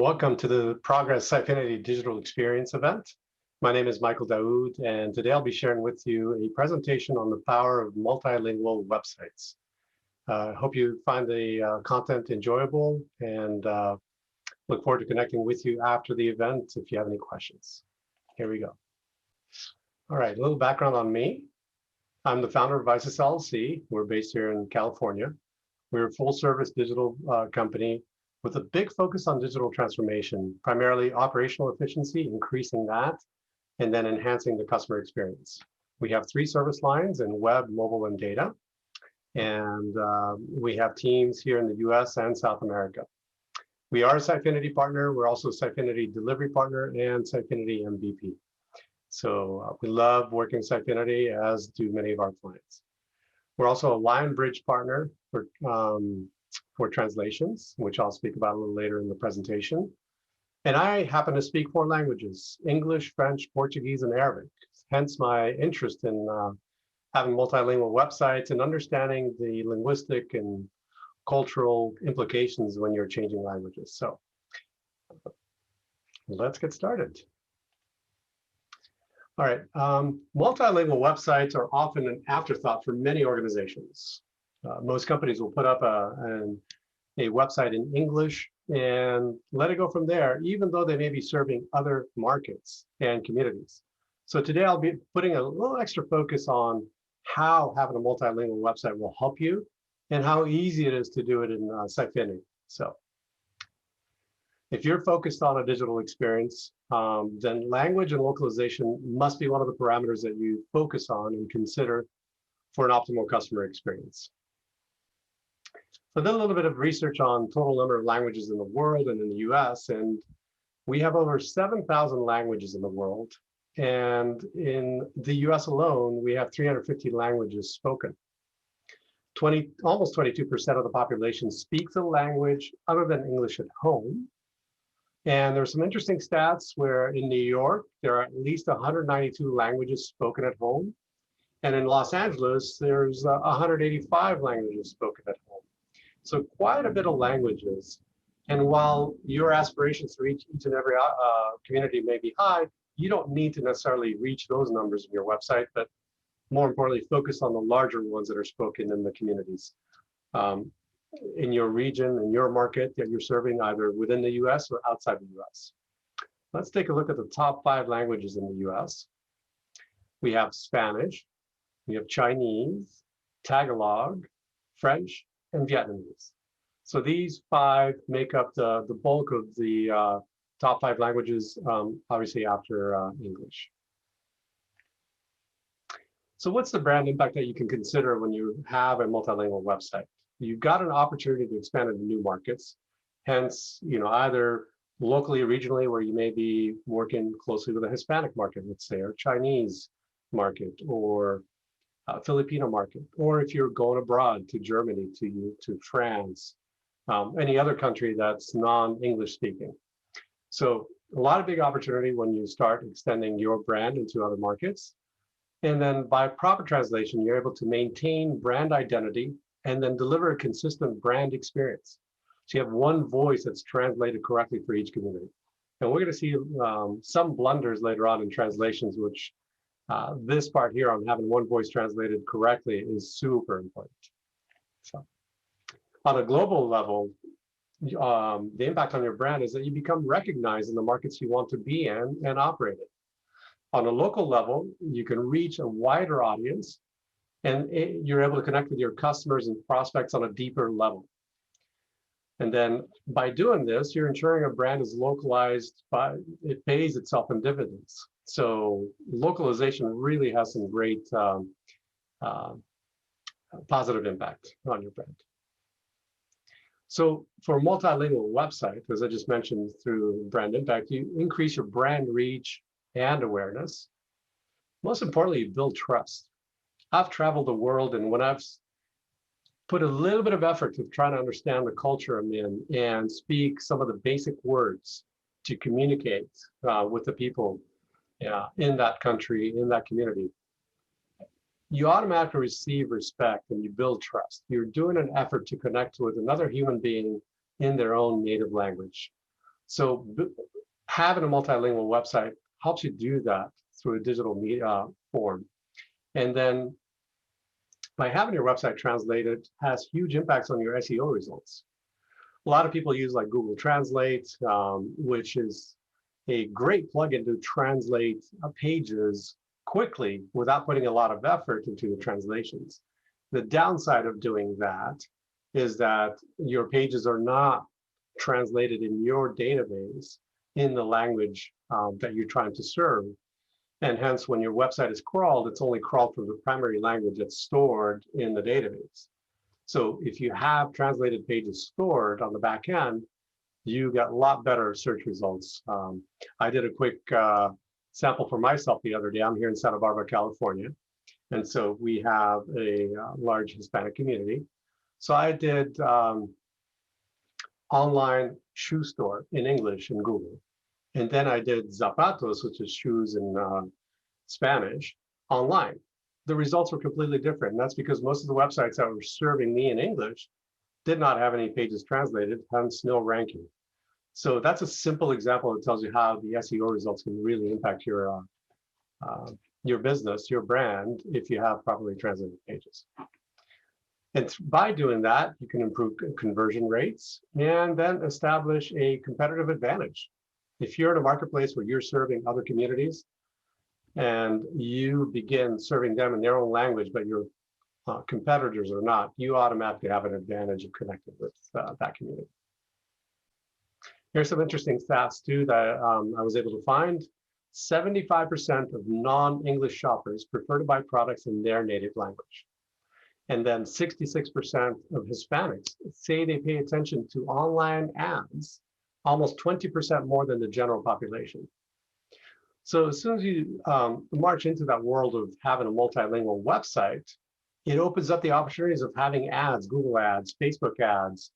Welcome to the Progress Sitefinity Digital Experience event. My name is Michael Daoud, and today I'll be sharing with you a presentation on the power of multilingual websites. I hope you find the content enjoyable and look forward to connecting with you after the event if you have any questions. Here we go. All right, a little background on me. I'm the founder of Vices LLC. We're based here in California. We're a full-service digital company with a big focus on digital transformation, primarily operational efficiency, increasing that, and then enhancing the customer experience. We have 3 service lines in web, mobile, and data. And we have teams here in the US and South America. We are a Sitefinity partner. We're also a Sitefinity delivery partner and Sitefinity MVP. So we love working with Sitefinity, as do many of our clients. We're also a Lionbridge partner for translations, which I'll speak about a little later in the presentation. And I happen to speak 4 languages: English, French, Portuguese, and Arabic. Hence my interest in having multilingual websites and understanding the linguistic and cultural implications when you're changing languages. So let's get started. All right, multilingual websites are often an afterthought for many organizations. Most companies will put up a website in English and let it go from there, even though they may be serving other markets and communities. So today I'll be putting a little extra focus on how having a multilingual website will help you and how easy it is to do it in Sitefinity. So if you're focused on a digital experience, then language and localization must be one of the parameters that you focus on and consider for an optimal customer experience. So I did a little bit of research on total number of languages in the world and in the US, and we have over 7,000 languages in the world. And in the US alone, we have 350 languages spoken. Almost 22% of the population speaks a language other than English at home. And there's some interesting stats where in New York, there are at least 192 languages spoken at home. And in Los Angeles, there's 185 languages spoken at home. So quite a bit of languages. And while your aspirations to reach each and every community may be high, you don't need to necessarily reach those numbers in your website, but more importantly, focus on the larger ones that are spoken in the communities in your region, in your market that you're serving, either within the US or outside the US. Let's take a look at the top 5 languages in the US. We have Spanish, we have Chinese, Tagalog, French, and Vietnamese. So these 5 make up the bulk of the top 5 languages, obviously after English. So what's the brand impact that you can consider when you have a multilingual website? You've got an opportunity to expand into new markets. Hence, either locally, regionally, where you may be working closely with a Hispanic market, let's say, or Chinese market, or Filipino market, or if you're going abroad to Germany, to France, any other country that's non-English speaking. So a lot of big opportunity when you start extending your brand into other markets. And then by proper translation, you're able to maintain brand identity and then deliver a consistent brand experience. So you have one voice that's translated correctly for each community. And we're going to see some blunders later on in translations, which this part here on having one voice translated correctly is super important. So on a global level, the impact on your brand is that you become recognized in the markets you want to be in and operate in. On a local level, you can reach a wider audience, and you're able to connect with your customers and prospects on a deeper level. And then by doing this, you're ensuring a brand is localized, it pays itself in dividends. So localization really has some great positive impact on your brand. So for a multilingual website, as I just mentioned through brand impact, you increase your brand reach and awareness. Most importantly, you build trust. I've traveled the world, and when I've put a little bit of effort to try to understand the culture I'm in and speak some of the basic words to communicate with the people in that country, in that community, you automatically receive respect and you build trust. You're doing an effort to connect with another human being in their own native language. So having a multilingual website helps you do that through a digital media form. And then by having your website translated has huge impacts on your SEO results. A lot of people use like Google Translate, which is a great plugin to translate pages quickly without putting a lot of effort into the translations. The downside of doing that is that your pages are not translated in your database in the language that you're trying to serve. And hence, when your website is crawled, it's only crawled from the primary language that's stored in the database. So if you have translated pages stored on the back end, you get a lot better search results. I did a quick sample for myself the other day. I'm here in Santa Barbara, California. And so we have a large Hispanic community. So I did online shoe store in English in Google. And then I did zapatos, which is shoes in Spanish, online. The results were completely different. And that's because most of the websites that were serving me in English did not have any pages translated, hence no ranking. So that's a simple example that tells you how the SEO results can really impact your business, your brand, if you have properly translated pages. And by doing that, you can improve conversion rates and then establish a competitive advantage. If you're in a marketplace where you're serving other communities and you begin serving them in their own language, but your competitors are not, you automatically have an advantage of connecting with that community. Here's some interesting stats too that I was able to find. 75% of non-English shoppers prefer to buy products in their native language. And then 66% of Hispanics say they pay attention to online ads, almost 20% more than the general population. So as soon as you march into that world of having a multilingual website, it opens up the opportunities of having ads, Google ads, Facebook ads,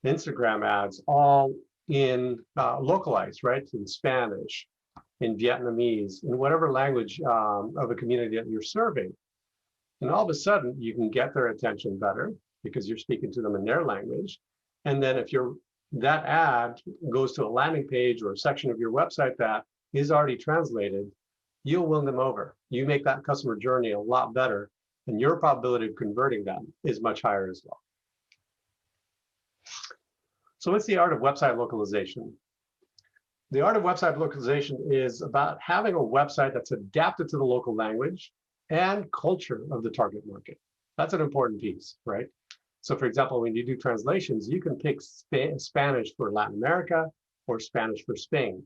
Instagram ads, all in localized, right? In Spanish, in Vietnamese, in whatever language of a community that you're serving. And all of a sudden, you can get their attention better because you're speaking to them in their language. And then if that ad goes to a landing page or a section of your website that is already translated, you'll win them over. You make that customer journey a lot better, and your probability of converting them is much higher as well. So what's the art of website localization? The art of website localization is about having a website that's adapted to the local language and culture of the target market. That's an important piece, right? So for example, when you do translations, you can pick Spanish for Latin America or Spanish for Spain.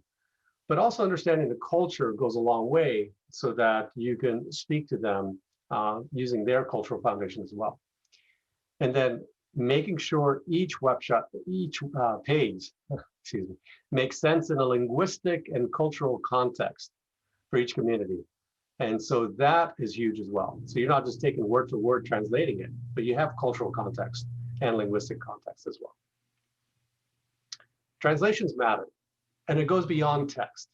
But also understanding the culture goes a long way so that you can speak to them using their cultural foundation as well. And then making sure each page, excuse me, makes sense in a linguistic and cultural context for each community. And so that is huge as well. So you're not just taking word for word translating it, but you have cultural context and linguistic context as well. Translations matter, and it goes beyond text.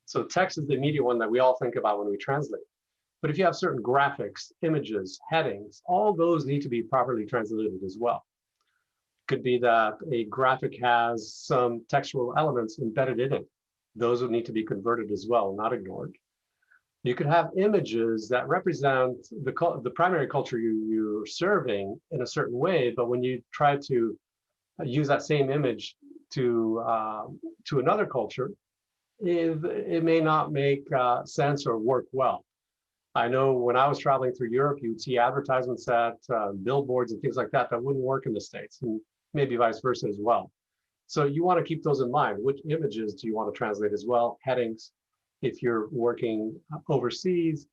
So text is the immediate one that we all think about when we translate. But if you have certain graphics, images, headings, all those need to be properly translated as well. Could be that a graphic has some textual elements embedded in it. Those would need to be converted as well, not ignored. You could have images that represent the primary culture you're serving in a certain way, but when you try to use that same image to another culture, it may not make sense or work well. I know when I was traveling through Europe, you would see advertisements at billboards and things like that that wouldn't work in the States, and maybe vice versa as well. So you want to keep those in mind. Which images do you want to translate as well? Headings. If you're working overseas,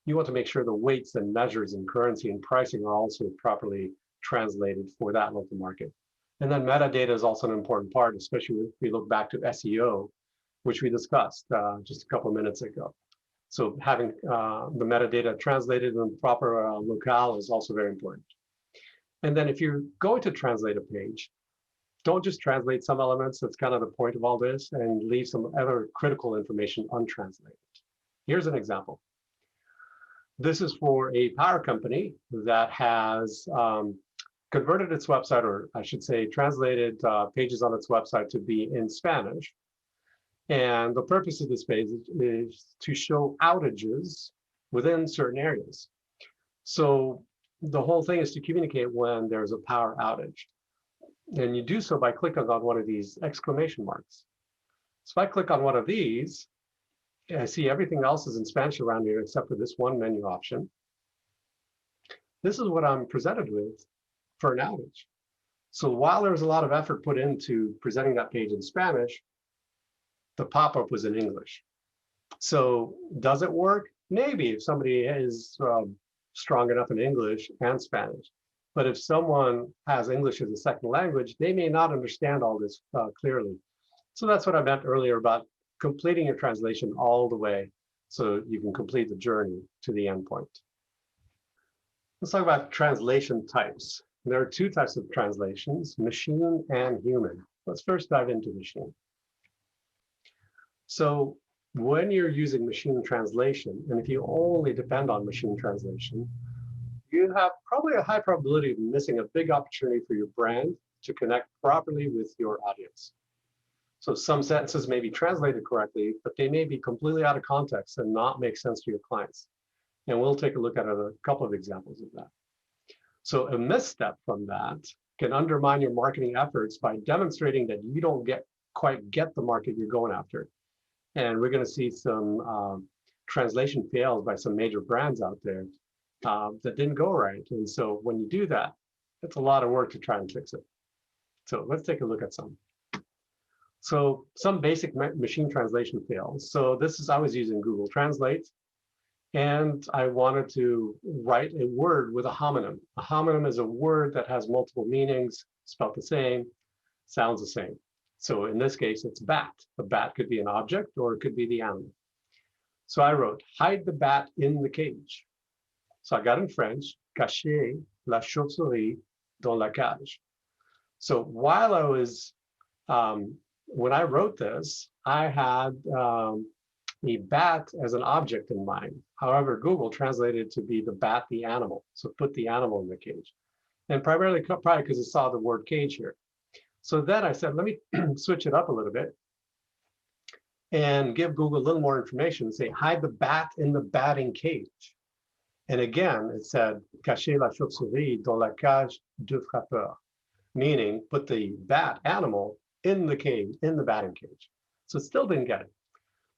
you want to make sure the weights and measures and currency and pricing are also properly translated for that local market. And then metadata is also an important part, especially if we look back to SEO, which we discussed just a couple of minutes ago. So having the metadata translated in the proper locale is also very important. And then if you're going to translate a page, don't just translate some elements. That's kind of the point of all this, and leave some other critical information untranslated. Here's an example. This is for a power company that has converted its website, or I should say translated pages on its website to be in Spanish. And the purpose of this page is to show outages within certain areas. So the whole thing is to communicate when there's a power outage. And you do so by clicking on one of these exclamation marks. So if I click on one of these, I see everything else is in Spanish around here except for this one menu option. This is what I'm presented with for an outage. So while there was a lot of effort put into presenting that page in Spanish, the pop-up was in English. So does it work? Maybe if somebody is strong enough in English and Spanish. But if someone has English as a second language, they may not understand all this clearly. So that's what I meant earlier about completing your translation all the way so you can complete the journey to the endpoint. Let's talk about translation types. There are two types of translations, machine and human. Let's first dive into machine. So when you're using machine translation, and if you only depend on machine translation, you have probably a high probability of missing a big opportunity for your brand to connect properly with your audience. So some sentences may be translated correctly, but they may be completely out of context and not make sense to your clients. And we'll take a look at a couple of examples of that. So a misstep from that can undermine your marketing efforts by demonstrating that you don't quite get the market you're going after. And we're going to see some translation fails by some major brands out there that didn't go right. And so when you do that, it's a lot of work to try and fix it. So let's take a look at some. So some basic machine translation fails. So I was using Google Translate, and I wanted to write a word with a homonym. A homonym is a word that has multiple meanings, spelled the same, sounds the same. So in this case, it's bat. A bat could be an object or it could be the animal. So I wrote, hide the bat in the cage. So I got in French, cacher la chauve-souris dans la cage. So while I was, when I wrote this, I had a bat as an object in mind. However, Google translated it to be the bat, the animal. So put the animal in the cage. And primarily, probably because it saw the word cage here. So then I said, let me switch it up a little bit and give Google a little more information. Say, hide the bat in the batting cage. And again, it said, cacher la chauve-souris dans la cage du frappeur, meaning put the bat animal in the cage, in the batting cage. So it still didn't get it.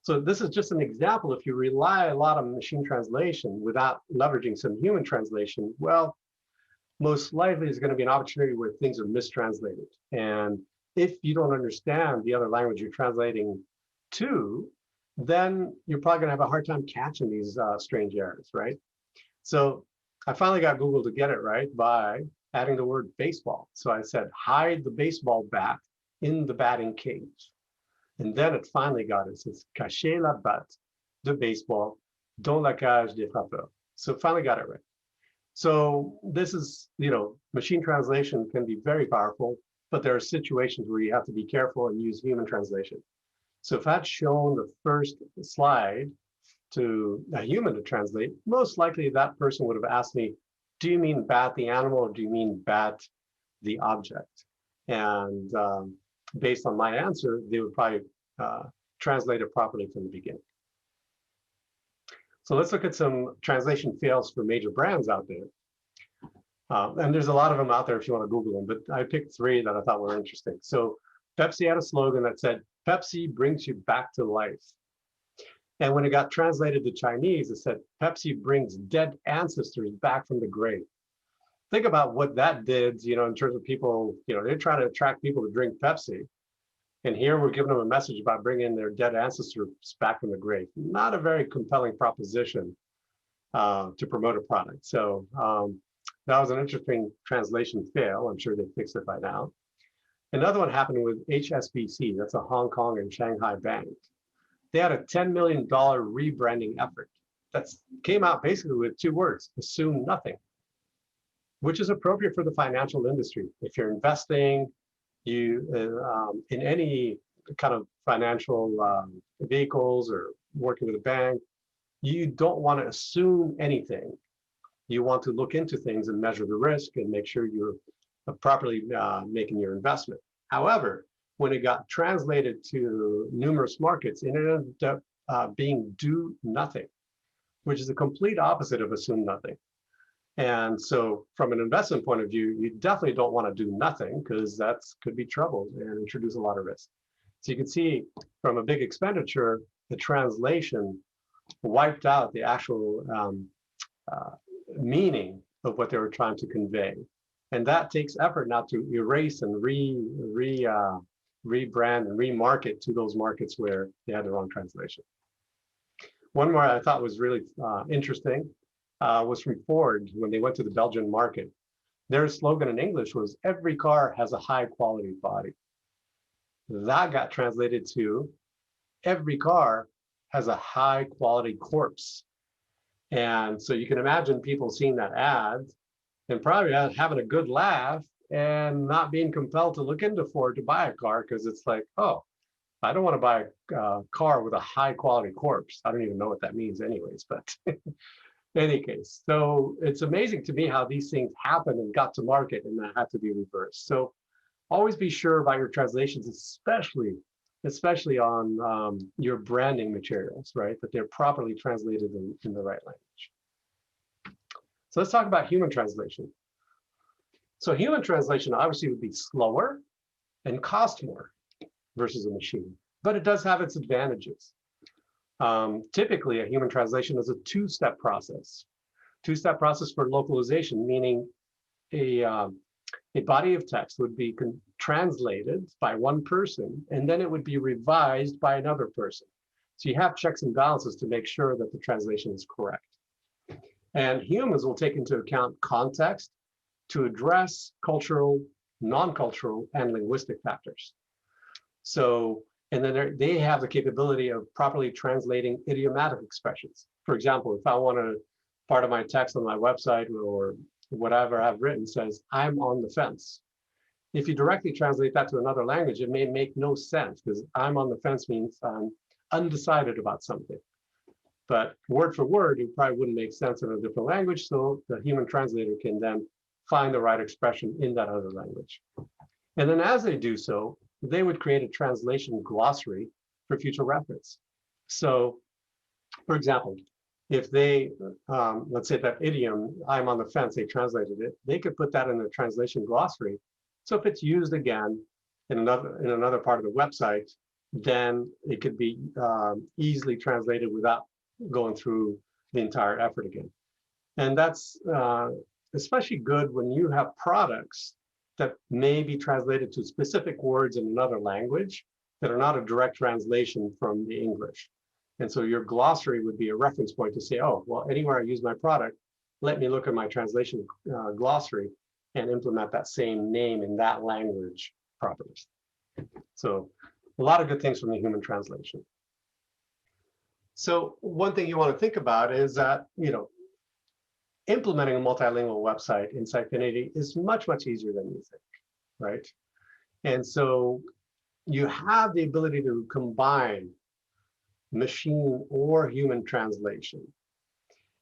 So this is just an example. If you rely a lot on machine translation without leveraging some human translation, well, most likely there's going to be an opportunity where things are mistranslated. And if you don't understand the other language you're translating to, then you're probably going to have a hard time catching these strange errors, right? So I finally got Google to get it right by adding the word baseball. So I said, hide the baseball bat in the batting cage. And then it finally got it. It says, cacher la batte de baseball dans la cage des frappeurs. So it finally got it right. So this is, machine translation can be very powerful, but there are situations where you have to be careful and use human translation. So if I'd shown the first slide to a human to translate, most likely that person would have asked me, do you mean bat the animal or do you mean bat the object? And based on my answer, they would probably translate it properly from the beginning. So let's look at some translation fails for major brands out there. And there's a lot of them out there if you want to Google them, but I picked 3 that I thought were interesting. So Pepsi had a slogan that said, Pepsi brings you back to life. And when it got translated to Chinese, it said, Pepsi brings dead ancestors back from the grave. Think about what that did, in terms of people, they're trying to attract people to drink Pepsi. And here we're giving them a message about bringing their dead ancestors back from the grave. Not a very compelling proposition to promote a product. So that was an interesting translation fail. I'm sure they fixed it by now. Another one happened with HSBC. That's a Hong Kong and Shanghai bank. They had a $10 million rebranding effort that came out basically with 2 words, assume nothing, which is appropriate for the financial industry. If you're investing in any kind of financial vehicles or working with a bank, you don't want to assume anything. You want to look into things and measure the risk and make sure you're properly making your investment. However, when it got translated to numerous markets, it ended up being do nothing, which is the complete opposite of assume nothing. And so from an investment point of view, you definitely don't want to do nothing, because that could be trouble and introduce a lot of risk. So you can see from a big expenditure, the translation wiped out the actual meaning of what they were trying to convey. And that takes effort now to erase and rebrand and remarket to those markets where they had the wrong translation. One more I thought was really interesting was from Ford when they went to the Belgian market. Their slogan in English was, "Every car has a high quality body." That got translated to, "Every car has a high quality corpse." And so you can imagine people seeing that ad and probably having a good laugh and not being compelled to look into Ford to buy a car, because it's like, oh, I don't want to buy a car with a high quality corpse. I don't even know what that means anyways, but in any case. So it's amazing to me how these things happened and got to market, and that had to be reversed. So always be sure about your translations, especially on your branding materials, right? That they're properly translated in the right language. So let's talk about human translation. So human translation obviously would be slower and cost more versus a machine, but it does have its advantages. Typically, a human translation is a two-step process. Two-step process for localization, meaning a body of text would be translated by one person, and then it would be revised by another person. So you have checks and balances to make sure that the translation is correct. And humans will take into account context to address cultural, non-cultural, and linguistic factors. So, and then they have the capability of properly translating idiomatic expressions. For example, if I want to, part of my text on my website or whatever I've written says, "I'm on the fence." If you directly translate that to another language, it may make no sense, because "I'm on the fence" means I'm undecided about something. But word for word, it probably wouldn't make sense in a different language, so the human translator can then find the right expression in that other language. And then as they do so, they would create a translation glossary for future reference. So, for example, if they, let's say that idiom, "I'm on the fence," they translated it, they could put that in the translation glossary. So if it's used again in another part of the website, then it could be easily translated without going through the entire effort again. And that's especially good when you have products that may be translated to specific words in another language that are not a direct translation from the English. And so your glossary would be a reference point to say, oh, well, anywhere I use my product, let me look at my translation glossary and implement that same name in that language properly. So a lot of good things from the human translation. So one thing you want to think about is that, implementing a multilingual website in Sitefinity is much, much easier than you think, right? And so you have the ability to combine machine or human translation.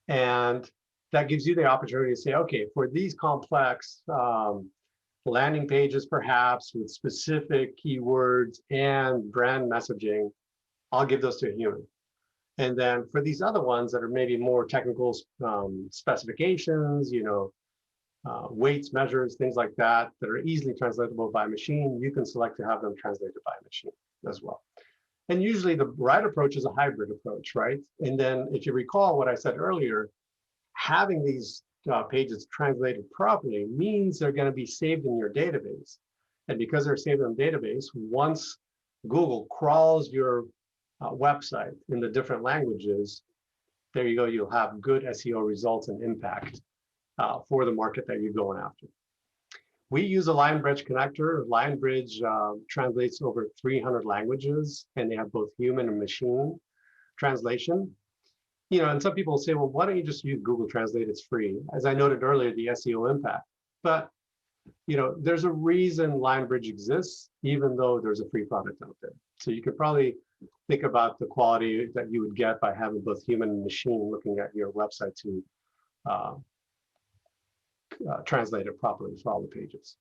And that gives you the opportunity to say, okay, for these complex landing pages, perhaps with specific keywords and brand messaging, I'll give those to a human. And then for these other ones that are maybe more technical specifications, weights, measures, things like that, that are easily translatable by machine, you can select to have them translated by a machine as well. And usually the right approach is a hybrid approach, right? And then if you recall what I said earlier, having these pages translated properly means they're going to be saved in your database. And because they're saved in the database, once Google crawls your website in the different languages, there you go, you'll have good SEO results and impact for the market that you're going after. We use a LionBridge connector. LionBridge translates over 300 languages, and they have both human and machine translation. And some people say, well, why don't you just use Google Translate? It's free. As I noted earlier, the SEO impact. But there's a reason LionBridge exists, even though there's a free product out there. So you could probably think about the quality that you would get by having both human and machine looking at your website to translate it properly for all the pages.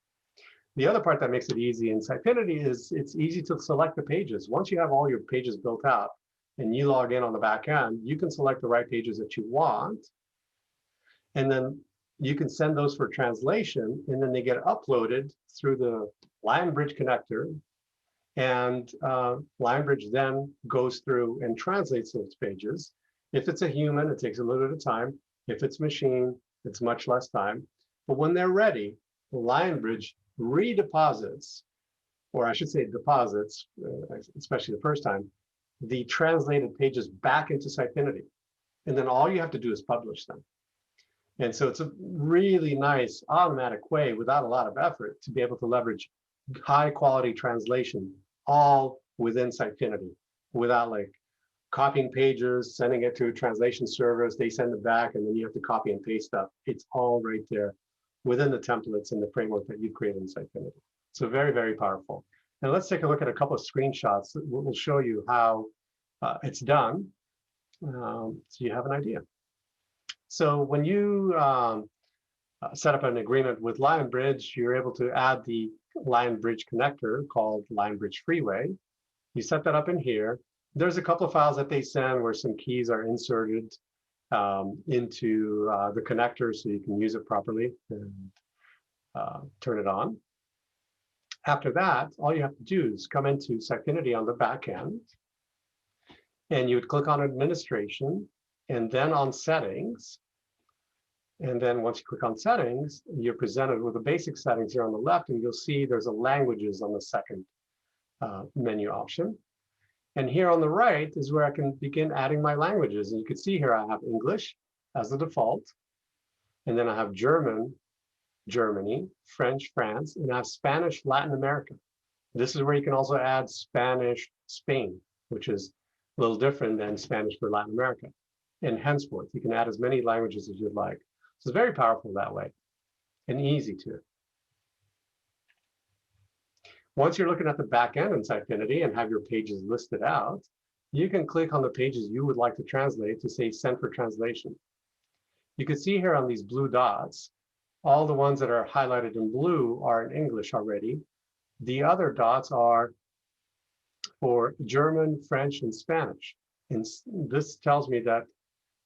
The other part that makes it easy in Sitefinity is it's easy to select the pages. Once you have all your pages built out and you log in on the back end, you can select the right pages that you want. And then you can send those for translation, and then they get uploaded through the LionBridge connector. And LionBridge then goes through and translates those pages. If it's a human, it takes a little bit of time. If it's machine, it's much less time. But when they're ready, LionBridge redeposits, or I should say deposits, especially the first time, the translated pages back into Sitefinity. And then all you have to do is publish them. And so it's a really nice automatic way without a lot of effort to be able to leverage high quality translation all within Sitefinity without like copying pages, sending it to translation servers, they send it back, and then you have to copy and paste stuff. It's all right there within the templates and the framework that you've created in Sitefinity. So very, very powerful. And let's take a look at a couple of screenshots that will show you how it's done, so you have an idea. So when you set up an agreement with LionBridge, you're able to add the LionBridge connector called LionBridge Freeway. You set that up in here. There's a couple of files that they send where some keys are inserted into the connector so you can use it properly and turn it on. After that, all you have to do is come into Sitefinity on the back end, and you would click on Administration and then on Settings. And then once you click on Settings, you're presented with the basic settings here on the left, and you'll see there's a Languages on the second menu option. And here on the right is where I can begin adding my languages. And you can see here I have English as the default. And then I have German, Germany, French, France, and I have Spanish, Latin America. This is where you can also add Spanish, Spain, which is a little different than Spanish for Latin America. And henceforth, you can add as many languages as you'd like. So it's very powerful that way and easy too. Once you're looking at the back end in Sitefinity and have your pages listed out, you can click on the pages you would like to translate to say send for translation. You can see here on these blue dots, all the ones that are highlighted in blue are in English already. The other dots are for German, French, and Spanish. And this tells me that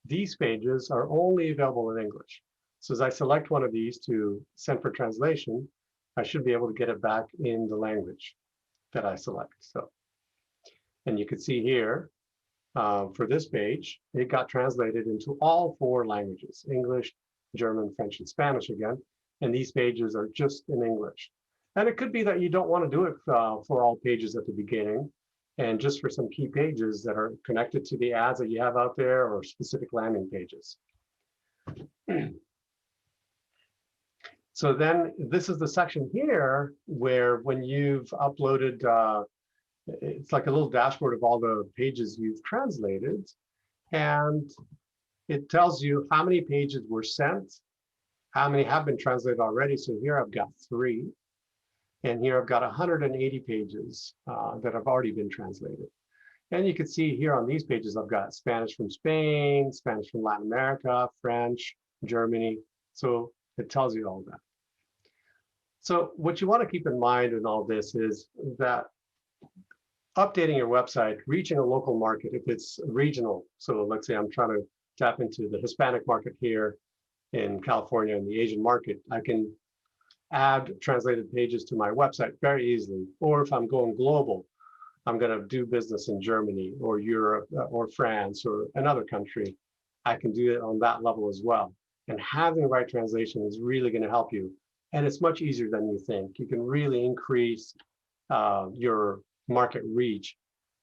these pages are only available in English. So as I select one of these to send for translation, I should be able to get it back in the language that I select. So, and you can see here for this page, it got translated into all 4 languages: English, German, French, and Spanish again. And these pages are just in English. And it could be that you don't want to do it for all pages at the beginning, and just for some key pages that are connected to the ads that you have out there or specific landing pages. So then this is the section here where when you've uploaded, it's like a little dashboard of all the pages you've translated. And it tells you how many pages were sent, how many have been translated already. So here I've got 3. And here I've got 180 pages that have already been translated. And you can see here on these pages, I've got Spanish from Spain, Spanish from Latin America, French, Germany. So it tells you all that. So what you want to keep in mind in all this is that updating your website, reaching a local market, if it's regional. So let's say I'm trying to tap into the Hispanic market here in California and the Asian market, I can add translated pages to my website very easily. Or if I'm going global, I'm going to do business in Germany or Europe or France or another country, I can do it on that level as well. And having the right translation is really going to help you. And it's much easier than you think. You can really increase your market reach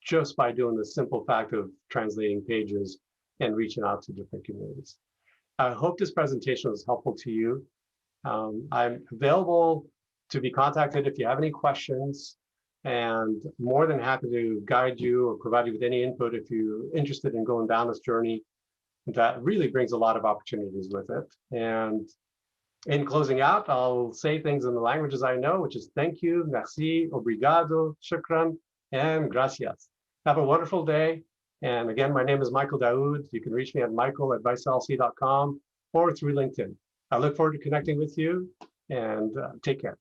just by doing the simple fact of translating pages and reaching out to different communities. I hope this presentation was helpful to you. I'm available to be contacted if you have any questions, and more than happy to guide you or provide you with any input if you're interested in going down this journey that really brings a lot of opportunities with it. And in closing out, I'll say things in the languages I know, which is thank you, merci, obrigado, shukran, and gracias. Have a wonderful day. And again, my name is Michael Daoud. You can reach me at michael@vicelc.com or through LinkedIn. I look forward to connecting with you, and take care.